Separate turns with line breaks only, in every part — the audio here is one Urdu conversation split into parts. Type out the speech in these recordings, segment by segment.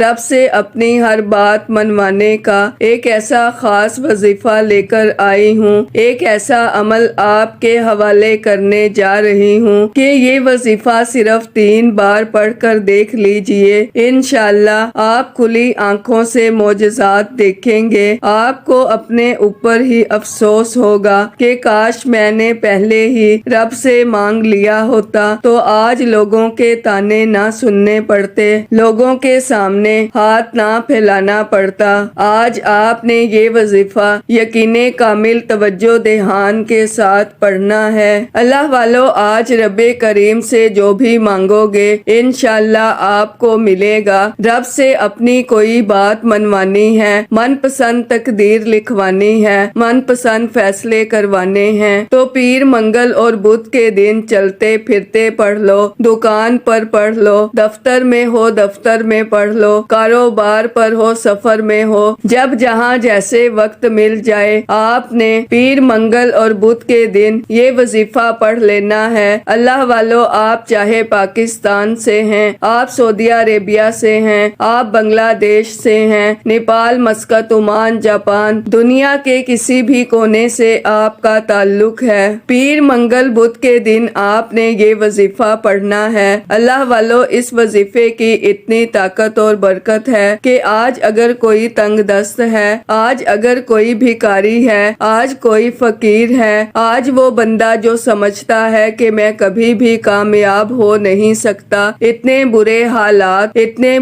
رب سے اپنی ہر بات منوانے کا ایک ایسا خاص وظیفہ لے کر آئی ہوں، ایک ایسا عمل آپ کے حوالے کرنے جا رہی ہوں کہ یہ وظیفہ صرف 3 بار پڑھ کر دیکھ لیجئے، انشاءاللہ آپ کھلی آنکھوں سے معجزات دیکھیں گے۔ آپ کو اپنے اوپر ہی افسوس ہوگا کہ کاش میں نے پہلے ہی رب سے مانگ لیا ہوتا تو آج لوگوں کے تانے نہ سننے پڑتے، لوگوں کے سامنے ہاتھ نہ پھیلانا پڑتا۔ آج آپ نے یہ وظیفہ یقین کامل توجہ دھیان کے ساتھ پڑھنا ہے۔ اللہ والو، آج رب کریم سے جو بھی مانگو گے انشاءاللہ آپ کو ملے گا۔ رب سے اپنی کوئی بات منوانی ہے، من پسند تقدیر لکھوانی ہے، من پسند فیصلے کروانے ہیں تو پیر منگل اور بدھ کے دن چلتے پھرتے پڑھ لو، دکان پر پڑھ لو، دفتر میں ہو دفتر میں پڑھ لو، کاروبار پر ہو سفر میں ہو، جب جہاں جیسے وقت مل جائے آپ نے پیر منگل اور بدھ کے دن یہ وظیفہ پڑھ لینا ہے۔ اللہ والو، آپ چاہے پاکستان سے ہیں، آپ سعودی عربیہ سے ہیں، آپ بنگلہ دیش سے ہیں، نیپال، مسقط، عمان، جاپان، دنیا کے کسی بھی کونے سے آپ کا تعلق ہے، پیر منگل بدھ کے دن آپ نے یہ وظیفہ پڑھنا ہے۔ اللہ والو، اس وظیفے کی اتنی طاقت اور برکت ہے کہ آج اگر کوئی تنگ دست ہے، آج اگر کوئی بھکاری ہے، آج کوئی فقیر ہے، آج وہ بندہ جو سمجھتا ہے کہ میں کبھی بھی کامیاب ہو نہیں سکتا، اتنے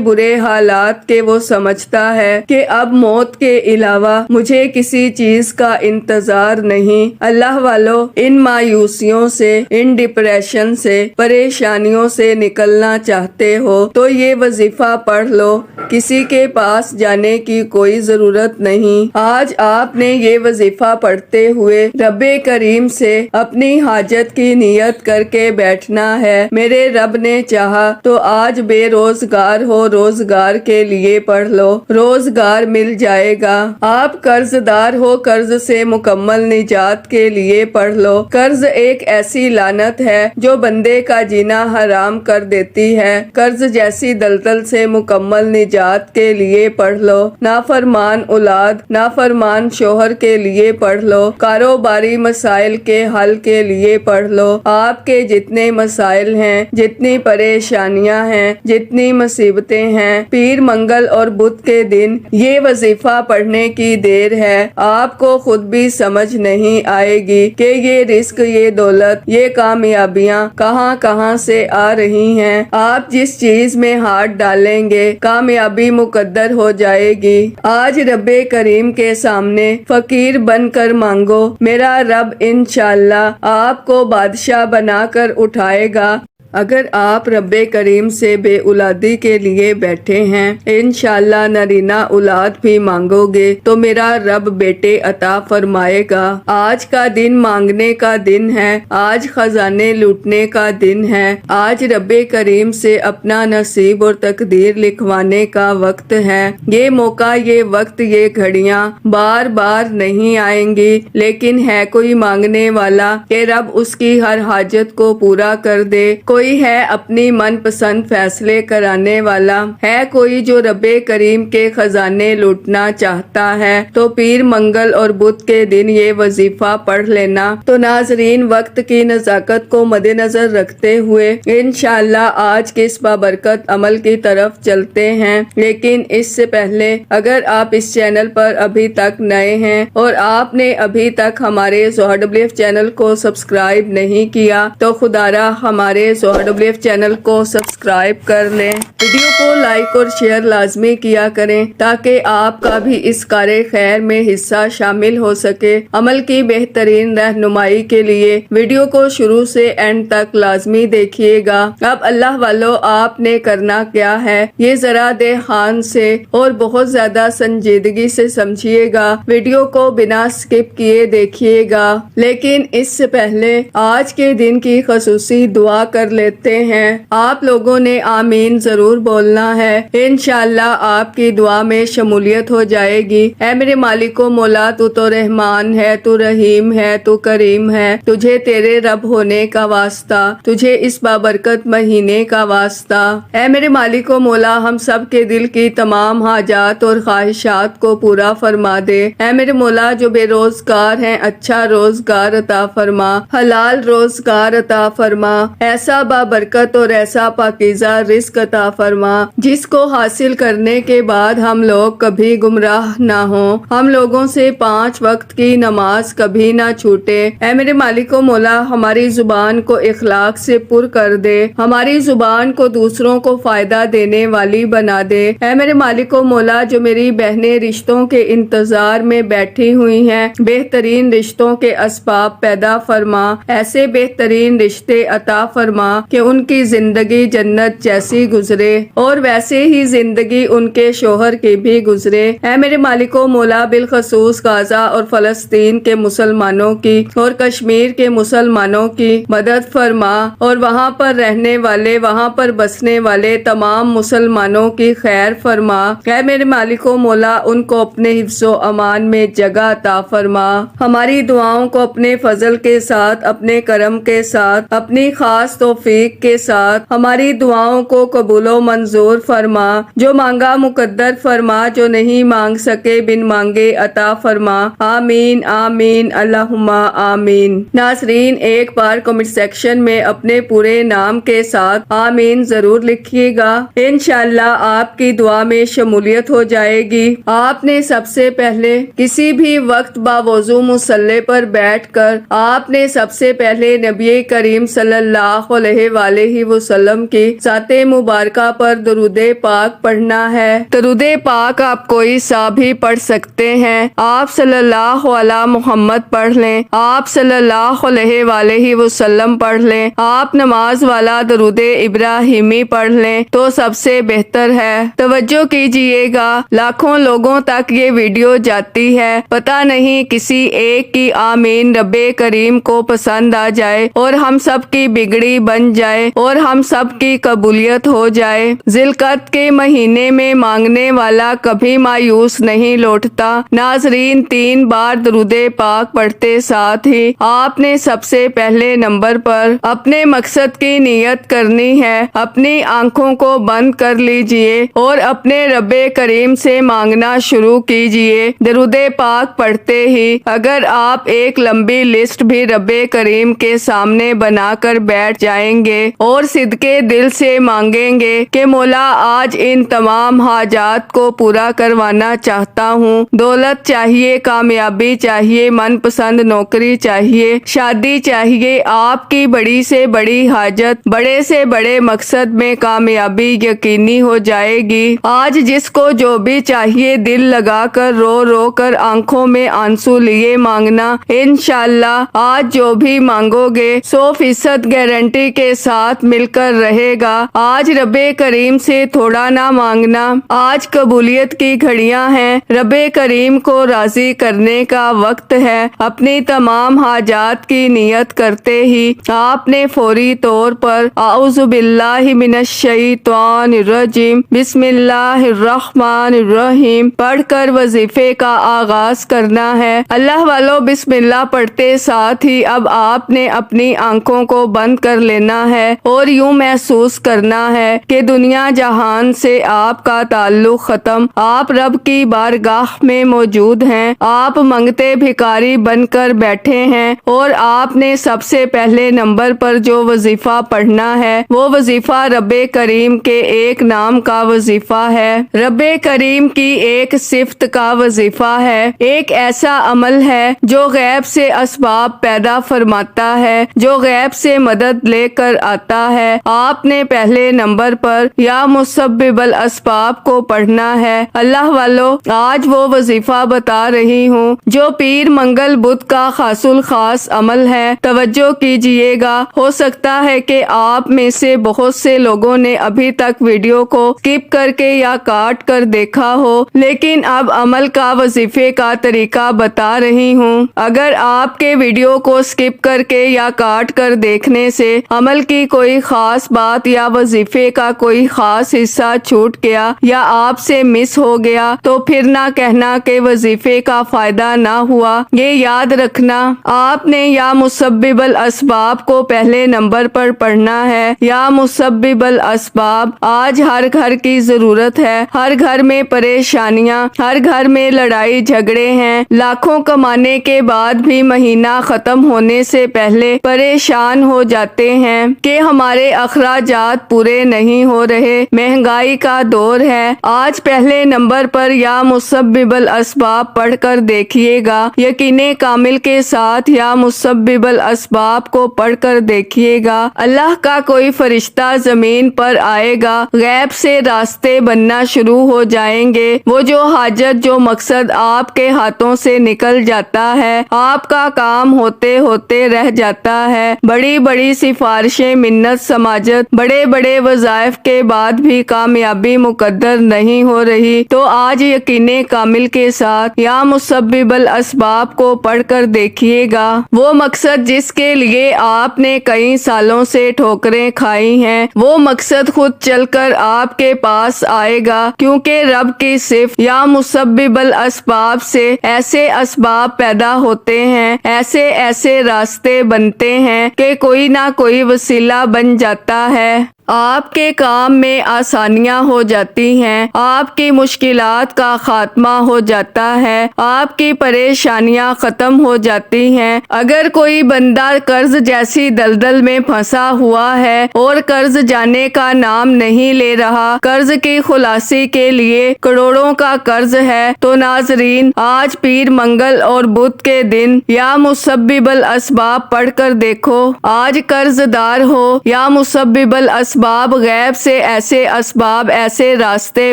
برے حالات کہ وہ سمجھتا ہے کہ اب موت کے علاوہ مجھے کسی چیز کا انتظار نہیں۔ اللہ والو، ان مایوسیوں سے، ان ڈپریشن سے، پریشانیوں سے نکلنا چاہتے ہو تو یہ وظیفہ پڑھ لو، کسی کے پاس جانے کی کوئی ضرورت نہیں۔ آج آپ نے یہ وظیفہ پڑھتے ہوئے رب کریم سے اپنی حاجت کی نیت کر کے بیٹھنا ہے۔ میرے رب نے چاہا تو آج بے روزگار ہو، روزگار کے لیے پڑھ لو، روزگار مل جائے گا۔ آپ قرض دار ہو، قرض سے مکمل نجات کے لیے پڑھ لو۔ قرض ایک ایسی لعنت ہے جو بندے کا جینا حرام کر دیتی ہے۔ قرض جیسی دلدل سے مکمل نجات کے لیے پڑھ لو۔ نافرمان اولاد، نافرمان شوہر کے لیے پڑھ لو۔ کاروباری مسائل کے حل کے لیے پڑھ لو۔ آپ کے جتنے مسائل ہیں، جتنی پریشانیاں ہیں، جتنی مصیبتیں ہیں، پیر منگل اور بدھ کے دن یہ وظیفہ پڑھنے کی دیر ہے۔ آپ کو خود بھی سمجھ نہیں آئے گی کہ یہ رزق، یہ دولت، یہ کامیابیاں کہاں سے آ رہی ہیں۔ آپ جس چیز میں ہاتھ ڈالیں گے کامیابی مقدر ہو جائے گی۔ آج رب کریم کے سامنے فقیر بن کر مانگو، میرا رب انشاءاللہ آپ کو بادشاہ بنا کر اٹھائے گا۔ اگر آپ رب کریم سے بے اولادی کے لیے بیٹھے ہیں، انشاءاللہ نرینہ اولاد بھی مانگو گے تو میرا رب بیٹے عطا فرمائے گا۔ آج کا دن مانگنے کا دن ہے، آج خزانے لوٹنے کا دن ہے، آج رب کریم سے اپنا نصیب اور تقدیر لکھوانے کا وقت ہے۔ یہ موقع، یہ وقت، یہ گھڑیاں بار بار نہیں آئیں گی، لیکن ہے کوئی مانگنے والا کہ رب اس کی ہر حاجت کو پورا کر دے، کوئی ہے اپنی من پسند فیصلے کرانے والا، ہے کوئی جو رب کریم کے خزانے لوٹنا چاہتا ہے تو پیر منگل اور بدھ کے دن یہ وظیفہ پڑھ لینا۔ تو ناظرین، وقت کی نزاکت کو مد نظر رکھتے ہوئے انشاءاللہ آج کے اس بابرکت عمل کی طرف چلتے ہیں، لیکن اس سے پہلے اگر آپ اس چینل پر ابھی تک نئے ہیں اور آپ نے ابھی تک ہمارے ZOHRWF چینل کو سبسکرائب نہیں کیا تو خدارا ہمارے ZOHRWF چینل کو سبسکرائب کر لیں، ویڈیو کو لائک اور شیئر لازمی کیا کریں تاکہ آپ کا بھی اس کار خیر میں حصہ شامل ہو سکے۔ عمل کی بہترین رہنمائی کے لیے ویڈیو کو شروع سے اینڈ تک لازمی دیکھیے گا۔ اب اللہ والو، آپ نے کرنا کیا ہے، یہ ذرا دھیان سے اور بہت زیادہ سنجیدگی سے سمجھیے گا، ویڈیو کو بنا سکپ کیے دیکھیے گا۔ لیکن اس سے پہلے آج کے دن کی خصوصی دعا کر لیتے ہیں۔ آپ لوگوں نے آمین ضرور بولنا ہے، انشاءاللہ آپ کی دعا میں شمولیت ہو جائے گی۔ اے میرے مالک و مولا، تو رحمان ہے، تو رحیم ہے، تو کریم ہے، تجھے تیرے رب ہونے کا واسطہ، تجھے اس بابرکت مہینے کا واسطہ۔ اے میرے مالک و مولا، ہم سب کے دل کی تمام حاجات اور خواہشات کو پورا فرما دے۔ اے میرے مولا، جو بے روزگار ہیں اچھا روزگار عطا فرما، حلال روزگار عطا فرما، ایسا بابرکت اور ایسا پاکیزہ رزق عطا فرما جس کو حاصل کرنے کے بعد ہم لوگ کبھی گمراہ نہ ہوں، ہم لوگوں سے 5 وقت کی نماز کبھی نہ چھوٹے۔ اے میرے مالک و مولا، ہماری زبان کو اخلاق سے پر کر دے، ہماری زبان کو دوسروں کو فائدہ دینے والی بنا دے۔ اے میرے مالک و مولا، جو میری بہنیں رشتوں کے انتظار میں بیٹھی ہوئی ہیں، بہترین رشتوں کے اسباب پیدا فرما، ایسے بہترین رشتے عطا فرما کہ ان کی زندگی جنت جیسی گزرے اور ویسے ہی زندگی ان کے شوہر کی بھی گزرے۔ اے میرے مالک و مولا، بالخصوص غزہ اور فلسطین کے مسلمانوں کی اور کشمیر کے مسلمانوں کی مدد فرما، اور وہاں پر رہنے والے، وہاں پر بسنے والے تمام مسلمانوں کی خیر فرما۔ اے میرے مالک و مولا، ان کو اپنے حفظ و امان میں جگہ عطا فرما، ہماری دعاؤں کو اپنے فضل کے ساتھ، اپنے کرم کے ساتھ، اپنی خاص توفیق کے ساتھ ہماری دعاؤں کو قبول و منظور فرما، جو مانگا مقدر فرما، جو نہیں مانگ سکے بن مانگے عطا فرما۔ آمین آمین اللہم آمین۔ ناظرین، ایک بار کمنٹ سیکشن میں اپنے پورے نام کے ساتھ آمین ضرور لکھیے گا، انشاءاللہ آپ کی دعا میں شمولیت ہو جائے گی۔ آپ نے سب سے پہلے کسی بھی وقت باوضو مصلی پر بیٹھ کر آپ نے سب سے پہلے نبی کریم صلی اللہ علیہ وآلہ وسلم کی ذات مبارکہ پر درود پاک پڑھنا ہے۔ درود پاک آپ کوئی سا بھی پڑھ سکتے ہیں، آپ صلی اللہ علی محمد پڑھ لیں، آپ صلی اللہ علیہ وآلہ وسلم پڑھ لیں، آپ نماز والا درود ابراہیمی پڑھ لیں تو سب سے بہتر ہے۔ توجہ کیجئے گا، لاکھوں لوگوں تک یہ ویڈیو جاتی ہے، پتہ نہیں کسی ایک کی آمین رب کریم کو پسند آ جائے اور ہم سب کی بگڑی بن جائے اور ہم سب کی قبولیت ہو جائے۔ ذی القعدہ کے مہینے میں مانگنے والا کبھی مایوس نہیں لوٹتا۔ ناظرین، 3 بار درود پاک پڑھتے ساتھ ہی آپ نے سب سے پہلے نمبر پر اپنے مقصد کی نیت کرنی ہے، اپنی آنکھوں کو بند کر لیجئے اور اپنے رب کریم سے مانگنا شروع کیجئے۔ درود پاک پڑھتے ہی اگر آپ ایک لمبی لسٹ بھی رب کریم کے سامنے بنا کر بیٹھ جائیں گے اور صدقے دل سے مانگیں گے کہ مولا آج ان تمام حاجات کو پورا کروانا چاہتا ہوں، دولت چاہیے، کامیابی چاہیے، من پسند نوکری چاہیے، شادی چاہیے، آپ کی بڑی سے بڑی حاجت، بڑے سے بڑے مقصد میں کامیابی یقینی ہو جائے گی۔ آج جس کو جو بھی چاہیے دل لگا کر رو رو کر آنکھوں میں آنسو لیے مانگنا، انشاءاللہ آج جو بھی مانگو گے 100% گارنٹی کے ساتھ مل کر رہے گا۔ آج رب کریم سے تھوڑا نہ مانگنا، آج قبولیت کی گھڑیاں ہیں، رب کریم کو راضی کرنے کا وقت ہے۔ اپنی تمام حاجات کی نیت کرتے ہی آپ نے فوری طور پر اعوذ باللہ من الشیطان الرجیم بسم اللہ الرحمن الرحیم پڑھ کر وظیفے کا آغاز کرنا ہے۔ اللہ والو، بسم اللہ پڑھتے ساتھ ہی اب آپ نے اپنی آنکھوں کو بند کر لینا ہے اور یوں محسوس کرنا ہے کہ دنیا جہان سے آپ کا تعلق ختم، آپ رب کی بارگاہ میں موجود ہیں، آپ منگتے بھکاری بن کر بیٹھے ہیں اور آپ نے سب سے پہلے نمبر پر جو وظیفہ پڑھنا ہے وہ وظیفہ رب کریم کے ایک نام کا وظیفہ ہے، رب کریم کی ایک صفت کا وظیفہ ہے، ایک ایسا عمل ہے جو غیب سے اسباب پیدا فرماتا ہے، جو غیب سے مدد لے کر آتا ہے۔ آپ نے پہلے نمبر پر یا مسبب الاسباب کو پڑھنا ہے۔ اللہ والو، آج وہ وظیفہ بتا رہی ہوں جو پیر منگل بدھ کا خاص الخاص عمل ہے۔ توجہ کیجئے گا، ہو سکتا ہے کہ آپ میں سے بہت سے لوگوں نے ابھی تک ویڈیو کو سکپ کر کے یا کاٹ کر دیکھا ہو، لیکن اب عمل کا وظیفے کا طریقہ بتا رہی ہوں۔ اگر آپ کے ویڈیو کو سکپ کر کے یا کاٹ کر دیکھنے سے عمل عمل کی کوئی خاص بات یا وظیفے کا کوئی خاص حصہ چھوٹ گیا یا آپ سے مس ہو گیا تو پھر نہ کہنا کہ وظیفے کا فائدہ نہ ہوا۔ یہ یاد رکھنا آپ نے یا مسبب الاسباب کو پہلے نمبر پر پڑھنا ہے یا مسبب الاسباب۔ آج ہر گھر کی ضرورت ہے، ہر گھر میں پریشانیاں، ہر گھر میں لڑائی جھگڑے ہیں، لاکھوں کمانے کے بعد بھی مہینہ ختم ہونے سے پہلے پریشان ہو جاتے ہیں کہ ہمارے اخراجات پورے نہیں ہو رہے، مہنگائی کا دور ہے۔ آج پہلے نمبر پر یا مسبب الاسباب پڑھ کر دیکھیے گا، یقین کامل کے ساتھ یا مسبب الاسباب کو پڑھ کر دیکھیے گا۔ اللہ کا کوئی فرشتہ زمین پر آئے گا، غیب سے راستے بننا شروع ہو جائیں گے، وہ جو حاجت جو مقصد آپ کے ہاتھوں سے نکل جاتا ہے، آپ کا کام ہوتے ہوتے رہ جاتا ہے، بڑی بڑی سفارشیں، منت سماجت، بڑے بڑے وظائف کے بعد بھی کامیابی مقدر نہیں ہو رہی، تو آج یقین کامل کے ساتھ یا مسبب الاسباب کو پڑھ کر دیکھیے گا۔ وہ مقصد جس کے لیے آپ نے کئی سالوں سے ٹھوکریں کھائی ہیں، وہ مقصد خود چل کر آپ کے پاس آئے گا، کیونکہ رب کی صرف یا مسبب الاسباب سے ایسے اسباب پیدا ہوتے ہیں، ایسے راستے بنتے ہیں کہ کوئی نہ کوئی وسیلہ بن جاتا ہے، آپ کے کام میں آسانیاں ہو جاتی ہیں، آپ کی مشکلات کا خاتمہ ہو جاتا ہے، آپ کی پریشانیاں ختم ہو جاتی ہیں۔ اگر کوئی بندہ قرض جیسی دلدل میں پھنسا ہوا ہے اور قرض جانے کا نام نہیں لے رہا، قرض کی خلاصی کے لیے کروڑوں کا قرض ہے، تو ناظرین آج پیر منگل اور بدھ کے دن یا مسبب الاسباب پڑھ کر دیکھو۔ آج قرض دار ہو یا مسبب الاسباب، غیب سے ایسے اسباب، ایسے راستے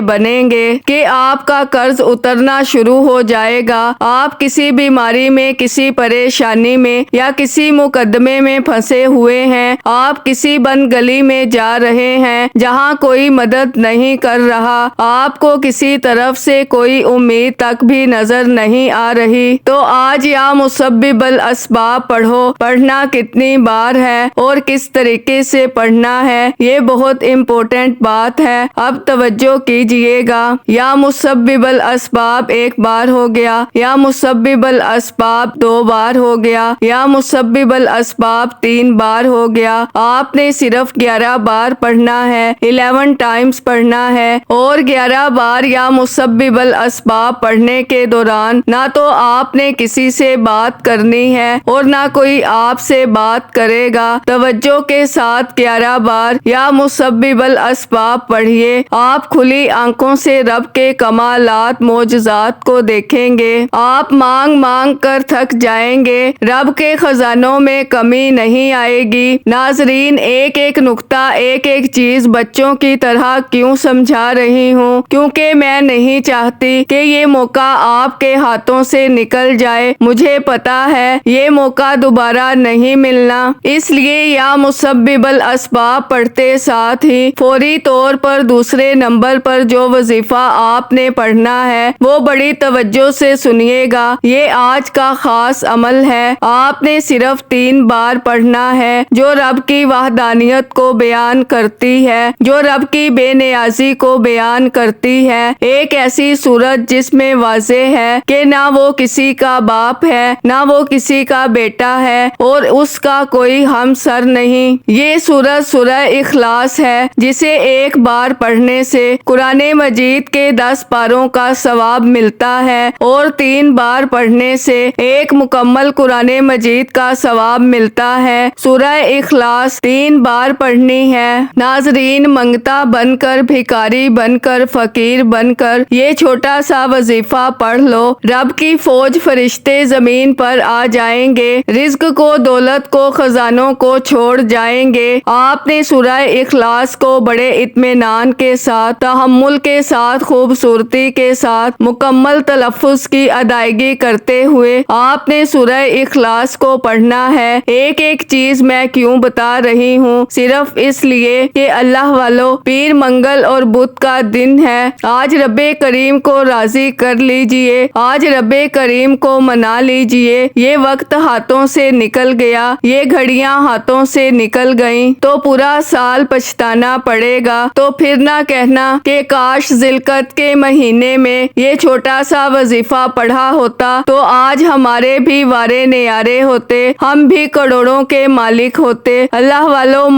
بنیں گے کہ آپ کا قرض اترنا شروع ہو جائے گا۔ آپ کسی بیماری میں، کسی پریشانی میں یا کسی مقدمے میں پھنسے ہوئے ہیں، آپ کسی بند گلی میں جا رہے ہیں جہاں کوئی مدد نہیں کر رہا، آپ کو کسی طرف سے کوئی امید تک بھی نظر نہیں آ رہی، تو آج یا مسبب الاسباب پڑھو۔ پڑھنا کتنی بار ہے اور کس طریقے سے پڑھنا ہے، یہ بہت امپورٹنٹ بات ہے، اب توجہ کیجئے گا۔ یا مسبب الاسباب ایک بار ہو گیا، یا مسبب الاسباب 2 بار ہو گیا، یا مسبب الاسباب 3 بار ہو گیا۔ آپ نے صرف 11 بار پڑھنا ہے، 11 ٹائمز پڑھنا ہے، اور 11 بار یا مسبب الاسباب پڑھنے کے دوران نہ تو آپ نے کسی سے بات کرنی ہے اور نہ کوئی آپ سے بات کرے گا۔ توجہ کے ساتھ 11 بار یا مسبب الاسباب پڑھیے، آپ کھلی آنکھوں سے رب کے کمالات، معجزات کو دیکھیں گے، آپ مانگ مانگ کر تھک جائیں گے، رب کے خزانوں میں کمی نہیں آئے گی۔ ناظرین ایک ایک نقطہ، ایک ایک چیز بچوں کی طرح کیوں سمجھا رہی ہوں، کیونکہ میں نہیں چاہتی کہ یہ موقع آپ کے ہاتھوں سے نکل جائے، مجھے پتا ہے یہ موقع دوبارہ نہیں ملنا، اس لیے یا مسبب الاسباب پڑھتے ساتھ ہی فوری طور پر دوسرے نمبر پر جو وظیفہ آپ نے پڑھنا ہے وہ بڑی توجہ سے سنیے گا۔ یہ آج کا خاص عمل ہے، آپ نے صرف 3 بار پڑھنا ہے، جو رب کی وحدانیت کو بیان کرتی ہے، جو رب کی بے نیازی کو بیان کرتی ہے، ایک ایسی صورت جس میں واضح ہے کہ نہ وہ کسی کا باپ ہے، نہ وہ کسی کا بیٹا ہے اور اس کا کوئی ہمسر نہیں۔ یہ صورت سورہ اخلاص ہے، جسے ایک بار پڑھنے سے قرآن مجید کے 10 پاروں کا ثواب ملتا ہے اور 3 بار پڑھنے سے ایک مکمل قرآن مجید کا ثواب ملتا ہے۔ سورہ اخلاص 3 بار پڑھنی ہے۔ ناظرین منگتا بن کر، بھکاری بن کر، فقیر بن کر یہ چھوٹا سا وظیفہ پڑھ لو، رب کی فوج فرشتے زمین پر آ جائیں گے، رزق کو، دولت کو، خزانوں کو چھوڑ جائیں گے۔ آپ نے سورہ اخلاص کو بڑے اطمینان کے ساتھ، تحمل کے ساتھ، خوبصورتی کے ساتھ، مکمل تلفظ کی ادائیگی کرتے ہوئے آپ نے سورہ اخلاص کو پڑھنا ہے۔ ایک ایک چیز میں کیوں بتا رہی ہوں؟ صرف اس لیے کہ اللہ والوں، پیر منگل اور بدھ کا دن ہے۔ آج رب کریم کو راضی کر لیجئے، آج رب کریم کو منا لیجئے۔ یہ وقت ہاتھوں سے نکل گیا، یہ گھڑیاں ہاتھوں سے نکل گئیں تو پورا سال پچھتانا پڑے گا۔ تو پھر نہ کہنا کہ کاش ذی القعدہ کے مہینے میں یہ چھوٹا سا وظیفہ پڑھا ہوتا تو آج ہمارے بھی وارے نیارے ہوتے، ہم بھی کروڑوں کے مالک ہوتے۔ اللہ والوں،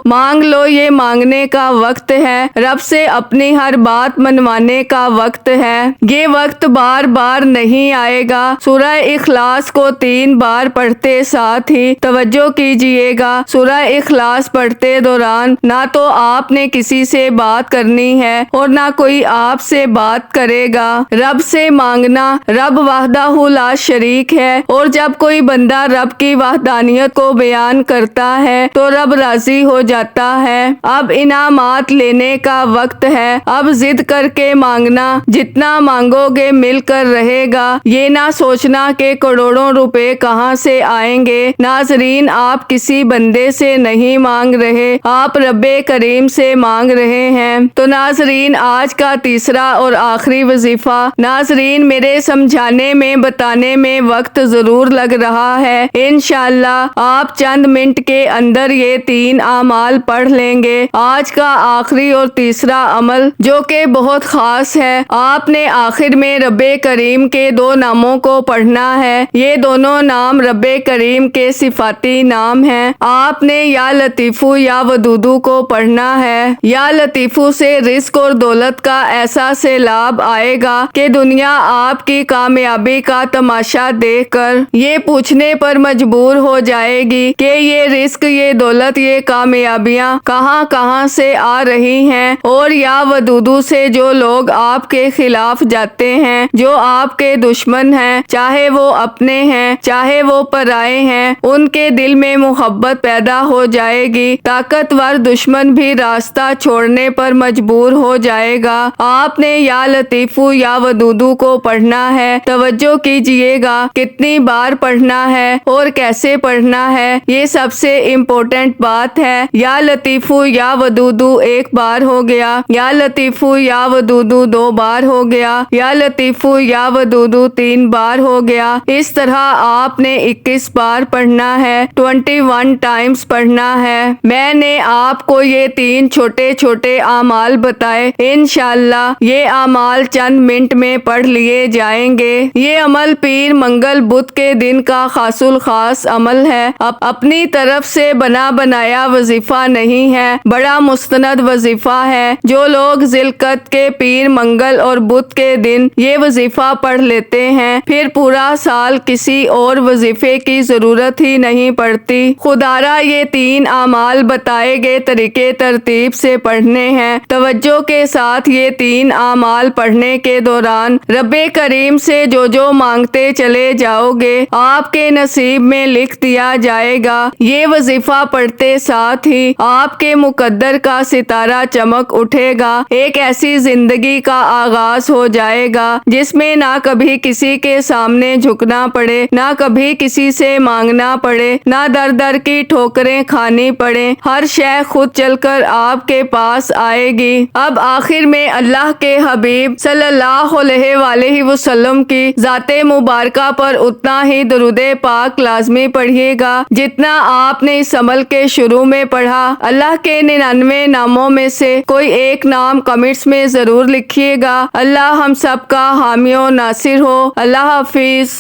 مانگ لو، یہ مانگنے کا وقت ہے، رب سے اپنی ہر بات منوانے کا وقت ہے۔ یہ وقت بار بار نہیں آئے گا۔ سورہ اخلاص کو 3 بار پڑھتے ساتھ ہی توجہ کیجئے گا، سورہ اخلاص پڑھتے دوران نہ تو آپ نے کسی سے بات کرنی ہے اور نہ کوئی آپ سے بات کرے گا۔ رب سے مانگنا، رب وحدہ لا شریک ہے، اور جب کوئی بندہ رب کی وحدانیت کو بیان کرتا ہے تو رب راضی ہو جاتا ہے۔ اب انعامات لینے کا وقت ہے، اب ضد کر کے مانگنا، جتنا مانگو گے مل کر رہے گا۔ یہ نہ سوچنا کہ کروڑوں روپے کہاں سے آئیں گے۔ ناظرین، آپ کسی بندے سے نہیں مانگ رہے، آپ رب کریم سے مانگ رہے ہیں۔ تو ناظرین، آج کا تیسرا اور آخری وظیفہ، ناظرین میرے سمجھانے میں بتانے میں وقت ضرور لگ رہا ہے، انشاءاللہ آپ چند منٹ کے اندر یہ 3 اعمال پڑھ لیں گے۔ آج کا آخری اور تیسرا عمل جو کہ بہت خاص ہے، آپ نے آخر میں رب کریم کے 2 ناموں کو پڑھنا ہے۔ یہ دونوں نام رب کریم کے صفاتی نام ہیں۔ آپ نے یا لطیفو یا ودودو کو پڑھنا ہے۔ یا لطیفو سے رزق اور دولت کا ایسا سیلاب آئے گا کہ دنیا آپ کی کامیابی کا تماشا دیکھ کر یہ پوچھنے پر مجبور ہو جائے گی کہ یہ رزق، یہ دولت، یہ کامیابیاں کہاں کہاں سے آ رہی ہیں۔ اور یا ودودو سے جو لوگ آپ کے خلاف جاتے ہیں، جو آپ کے دشمن ہیں، چاہے وہ اپنے ہیں چاہے وہ پرائے ہیں، ان کے دل میں محبت پیدا ہو جائے گی، طاقتور دشمن بھی راستہ چھوڑنے پر مجبور ہو جائے گا۔ آپ نے یا لطیفو یا ودودو کو پڑھنا ہے۔ توجہ کیجئے گا کتنی بار پڑھنا ہے اور کیسے پڑھنا ہے، یہ سب سے امپورٹنٹ بات ہے۔ یا لطیفو یا ودودو 1 بار ہو گیا، یا لطیفو یا ودودو 2 بار ہو گیا، یا لطیفو یا ودودو 3 بار ہو گیا۔ اس طرح آپ نے 21 بار پڑھنا ہے، 21 ٹائمز پڑھنا ہے۔ میں نے آپ کو یہ 3 چھوٹے چھوٹے اعمال بتائے، انشاءاللہ یہ اعمال چند منٹ میں پڑھ لیے جائیں گے۔ یہ عمل پیر منگل بدھ کے دن کا خاص الخاص عمل ہے، اپنی طرف سے بنا بنایا وظیفہ نہیں ہے، بڑا مستند وظیفہ ہے۔ جو لوگ ذی القعدہ کے پیر منگل اور بدھ کے دن یہ وظیفہ پڑھ لیتے ہیں، پھر پورا سال کسی اور وظیفے کی ضرورت ہی نہیں پڑتی۔ خدارا یہ 3 اعمال بتائے گئے طریقے ترتیب سے پڑھنے ہیں۔ توجہ کے ساتھ یہ 3 اعمال پڑھنے کے دوران رب کریم سے جو جو مانگتے چلے جاؤ گے آپ کے نصیب میں لکھ دیا جائے گا۔ یہ وظیفہ پڑھتے ساتھ ہی آپ کے مقدر کا ستارہ چمک اٹھے گا، ایک ایسی زندگی کا آغاز ہو جائے گا جس میں نہ کبھی کسی کے سامنے جھکنا پڑے، نہ کبھی کسی سے مانگنا پڑے، نہ در در کی ٹھوکریں کھانی پڑے، ہر شے خود چل کر آپ کے پاس آئے گی۔ اب آخر میں اللہ کے حبیب صلی اللہ علیہ وآلہ وسلم کی ذات مبارکہ پر اتنا ہی درود پاک لازمی پڑھیے گا جتنا آپ نے اس عمل کے شروع میں پڑھا۔ اللہ کے 99 ناموں میں سے کوئی ایک نام کمنٹس میں ضرور لکھیے گا۔ اللہ ہم سب کا حامی و ناصر ہو۔ اللہ حافظ۔